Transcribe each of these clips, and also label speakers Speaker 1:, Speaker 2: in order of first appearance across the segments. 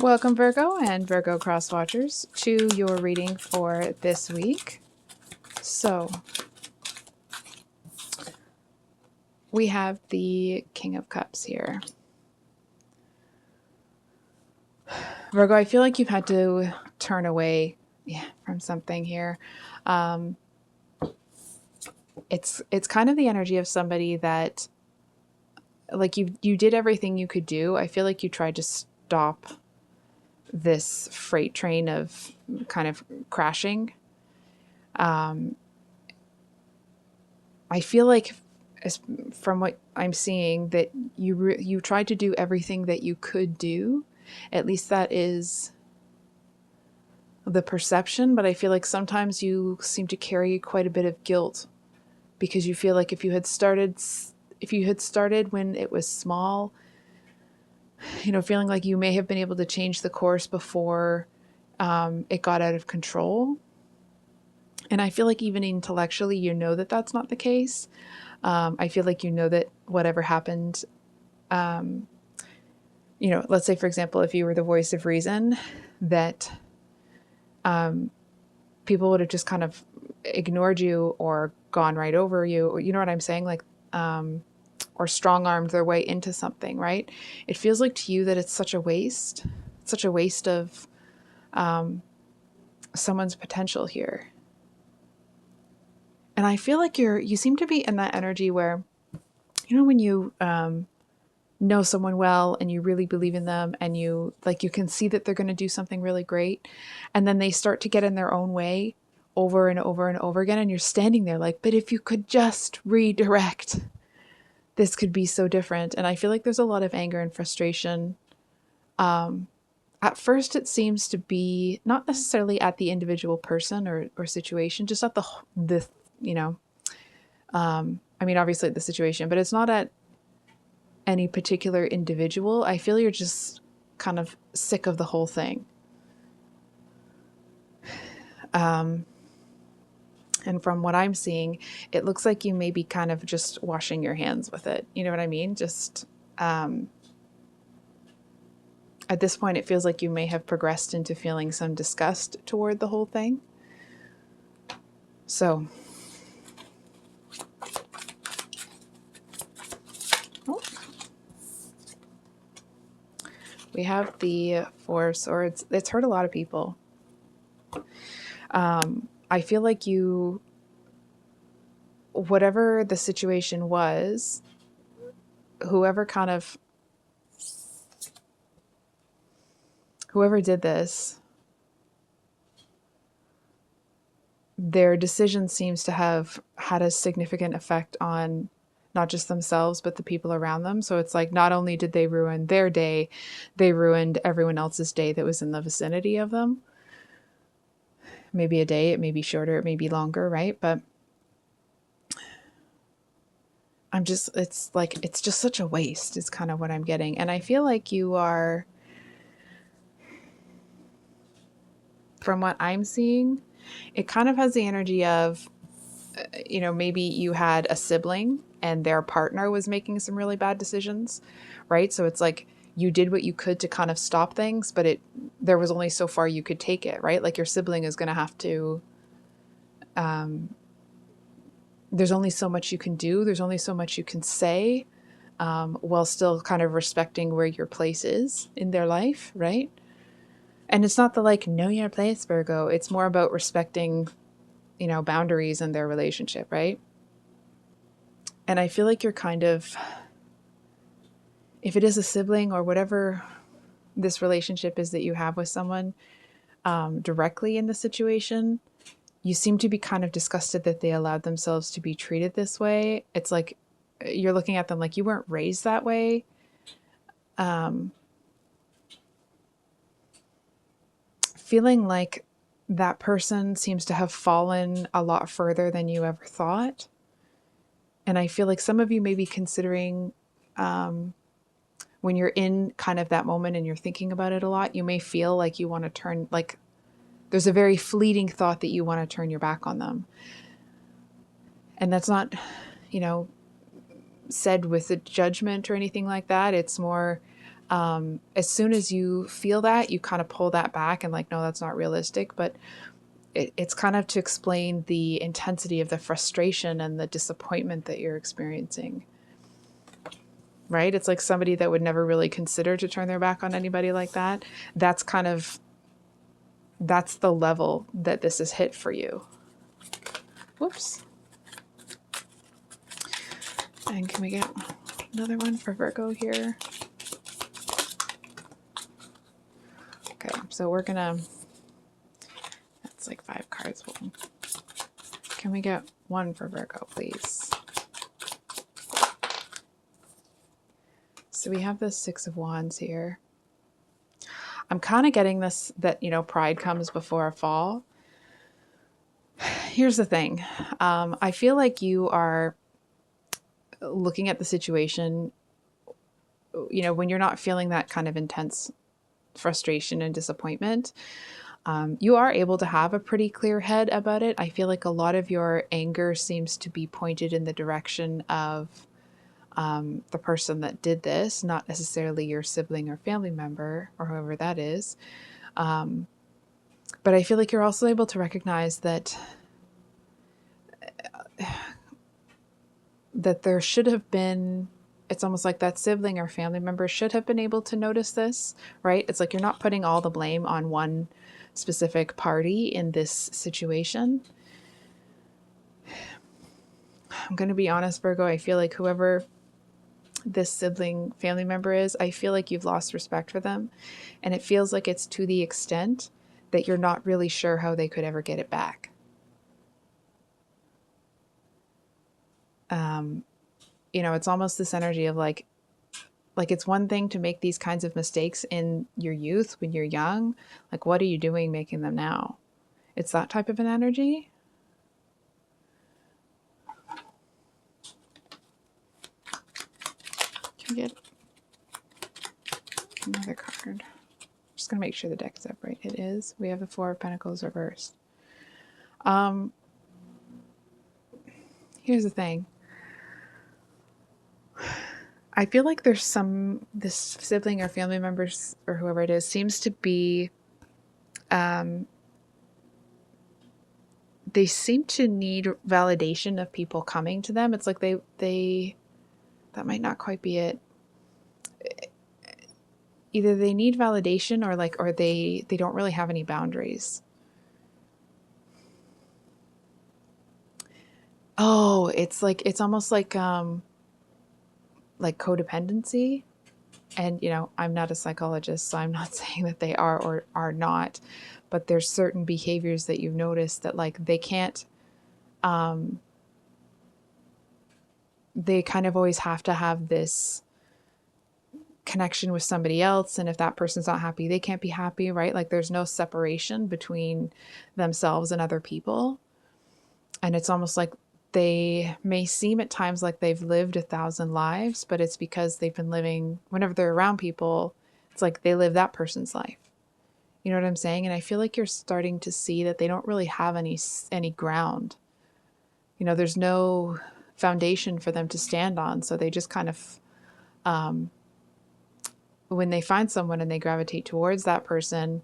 Speaker 1: Welcome, Virgo and Virgo cross watchers, to your reading for this week. So, we have the King of Cups here. Virgo, I feel like you've had to turn away from something here. It's kind of the energy of somebody that, like, you did everything you could do. I feel like you tried to stop this freight train of kind of crashing. I feel like, from what I'm seeing, that you tried to do everything that you could do. At least that is the perception, but I feel like sometimes you seem to carry quite a bit of guilt because you feel like if you had started when it was small, feeling like you may have been able to change the course before it got out of control. And I feel like even intellectually, you know that that's not the case. I feel like you know that whatever happened, let's say, for example, if you were the voice of reason, that people would have just kind of ignored you or gone right over you, or, you know what I'm saying? Like, or strong-armed their way into something, right? It feels like to you that it's such a waste of someone's potential here. And I feel like you seem to be in that energy where, when you know someone well and you really believe in them and you can see that they're going to do something really great, and then they start to get in their own way over and over and over again, and you're standing there like, but if you could just redirect, this could be so different. And I feel like there's a lot of anger and frustration. At first, it seems to be not necessarily at the individual person or situation, just at obviously the situation, but it's not at any particular individual. I feel you're just kind of sick of the whole thing. And from what I'm seeing, it looks like you may be kind of just washing your hands with it. You know what I mean? Just at this point, it feels like you may have progressed into feeling some disgust toward the whole thing. So, we have the Four of Swords. It's hurt a lot of people. I feel like whatever the situation was, whoever did this, their decision seems to have had a significant effect on not just themselves, but the people around them. So it's like, not only did they ruin their day, they ruined everyone else's day that was in the vicinity of them. Maybe a day, it may be shorter, it may be longer, right? But it's just such a waste is kind of what I'm getting. And I feel like you are, from what I'm seeing, it kind of has the energy of, maybe you had a sibling and their partner was making some really bad decisions, right? So it's like you did what you could to kind of stop things, but there was only so far you could take it, right? Like your sibling is going to have to, there's only so much you can do. There's only so much you can say, while still kind of respecting where your place is in their life, right? And it's not the know your place, Virgo. It's more about respecting, boundaries in their relationship, right? And I feel like you're kind of, if it is a sibling or whatever this relationship is that you have with someone directly in the situation, you seem to be kind of disgusted that they allowed themselves to be treated this way. It's like you're looking at them like you weren't raised that way. Feeling like that person seems to have fallen a lot further than you ever thought. And I feel like some of you may be considering, when you're in kind of that moment and you're thinking about it a lot, you may feel like you want to turn, like there's a very fleeting thought that you want to turn your back on them. And that's not, said with a judgment or anything like that. It's more, As soon as you feel that, you kind of pull that back and like, no, that's not realistic. But it's kind of to explain the intensity of the frustration and the disappointment that you're experiencing. Right? It's like somebody that would never really consider to turn their back on anybody like that. That's the level that this is hit for you. Whoops. And can we get another one for Virgo here? Okay, so we're gonna, that's like 5 cards. Can we get one for Virgo, please? So we have the 6 of Wands here. I'm kind of getting this, that, pride comes before a fall. Here's the thing. I feel like you are looking at the situation, when you're not feeling that kind of intense frustration and disappointment, you are able to have a pretty clear head about it. I feel like a lot of your anger seems to be pointed in the direction of the person that did this, not necessarily your sibling or family member or whoever that is. But I feel like you're also able to recognize that there should have been, it's almost like that sibling or family member should have been able to notice this, right? It's like you're not putting all the blame on one specific party in this situation. I'm going to be honest, Virgo, I feel like whoever this sibling family member is, I feel like you've lost respect for them. And it feels like it's to the extent that you're not really sure how they could ever get it back. It's almost this energy of like it's one thing to make these kinds of mistakes in your youth when you're young. Like, what are you doing making them now? It's that type of an energy. Can we get another card? I'm just going to make sure the deck is upright. It is. We have the 4 of Pentacles reversed. Here's the thing. I feel like there's this sibling or family members or whoever it is seems to be, they seem to need validation of people coming to them. It's like they that might not quite be it. Either they need validation or they don't really have any boundaries. Oh, it's almost like codependency. And, I'm not a psychologist, so I'm not saying that they are or are not, but there's certain behaviors that you've noticed that they can't, they kind of always have to have this connection with somebody else. And if that person's not happy, they can't be happy, right? Like there's no separation between themselves and other people. And it's almost like they may seem at times like they've lived 1,000 lives, but it's because they've been living, whenever they're around people, it's like they live that person's life. You know what I'm saying? And I feel like you're starting to see that they don't really have any ground. There's no foundation for them to stand on. So they just kind of, when they find someone and they gravitate towards that person,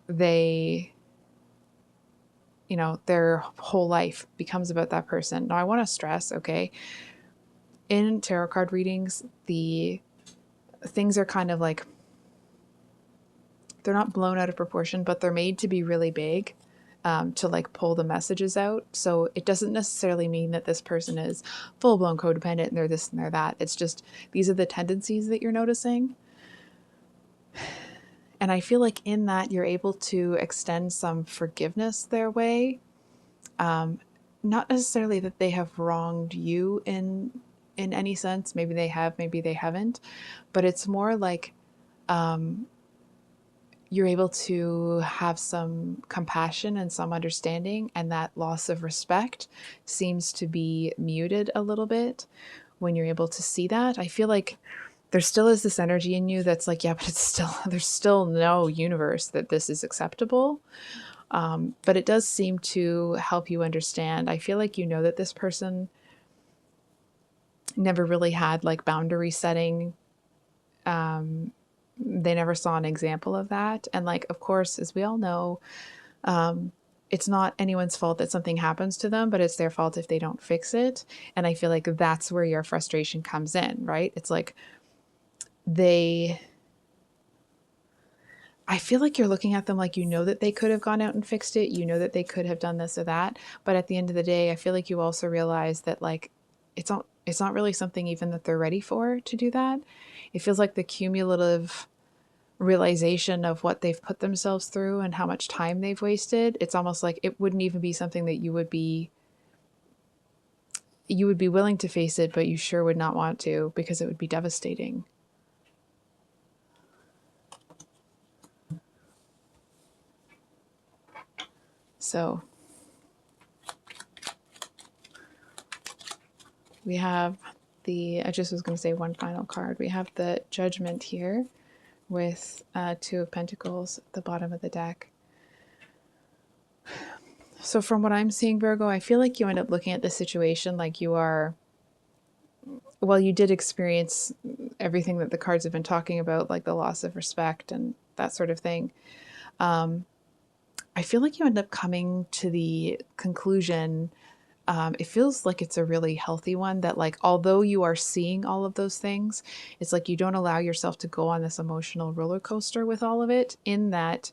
Speaker 1: they, their whole life becomes about that person. Now, I want to stress, okay, in tarot card readings, the things are kind of like, they're not blown out of proportion, but they're made to be really big, to pull the messages out. So it doesn't necessarily mean that this person is full-blown codependent and they're this and they're that. It's just, these are the tendencies that you're noticing. And I feel like in that you're able to extend some forgiveness their way. Not necessarily that they have wronged you in any sense. Maybe they have, maybe they haven't. But it's more like you're able to have some compassion and some understanding. And that loss of respect seems to be muted a little bit when you're able to see that. I feel like there still is this energy in you that's like, yeah, but there's still no universe that this is acceptable. But it does seem to help you understand. I feel like that this person never really had boundary setting they never saw an example of that. And like, of course, as we all know, it's not anyone's fault that something happens to them, but it's their fault if they don't fix it. And I feel like that's where your frustration comes in, right? It's like I feel like you're looking at them like you know that they could have gone out and fixed it. You know that they could have done this or that. But at the end of the day, I feel like you also realize that like it's not really something even that they're ready for to do that. It feels like the cumulative realization of what they've put themselves through and how much time they've wasted. It's almost like it wouldn't even be something that you would be willing to face it, but you sure would not want to because it would be devastating. So we have I just was going to say one final card. We have the Judgment here with Two of Pentacles at the bottom of the deck. So from what I'm seeing, Virgo, I feel like you end up looking at the situation like you are, well, you did experience everything that the cards have been talking about, like the loss of respect and that sort of thing. I feel like you end up coming to the conclusion, it feels like it's a really healthy one, that like, although you are seeing all of those things, it's like you don't allow yourself to go on this emotional roller coaster with all of it, in that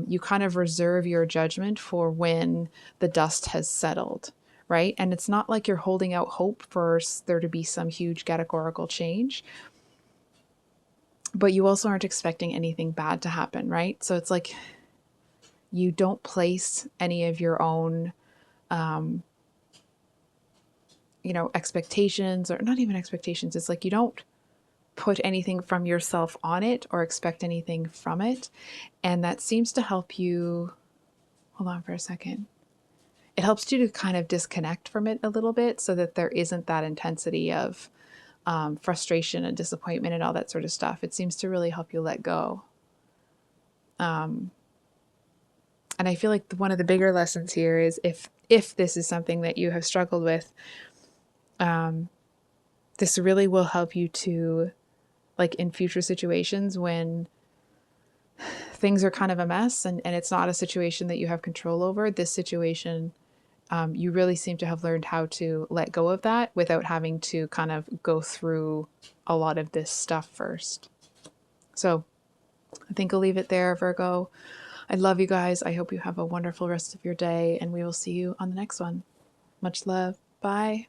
Speaker 1: you kind of reserve your judgment for when the dust has settled, right? And it's not like you're holding out hope for there to be some huge categorical change, but you also aren't expecting anything bad to happen, right? So it's like you don't place any of your own, expectations, or not even expectations. It's like you don't put anything from yourself on it or expect anything from it. And that seems to help you. Hold on for a second. It helps you to kind of disconnect from it a little bit so that there isn't that intensity of frustration and disappointment and all that sort of stuff. It seems to really help you let go. And I feel like one of the bigger lessons here is if this is something that you have struggled with, this really will help you to, like in future situations when things are kind of a mess and it's not a situation that you have control over, this situation, you really seem to have learned how to let go of that without having to kind of go through a lot of this stuff first. So I think I'll leave it there, Virgo. I love you guys. I hope you have a wonderful rest of your day, and we will see you on the next one. Much love. Bye.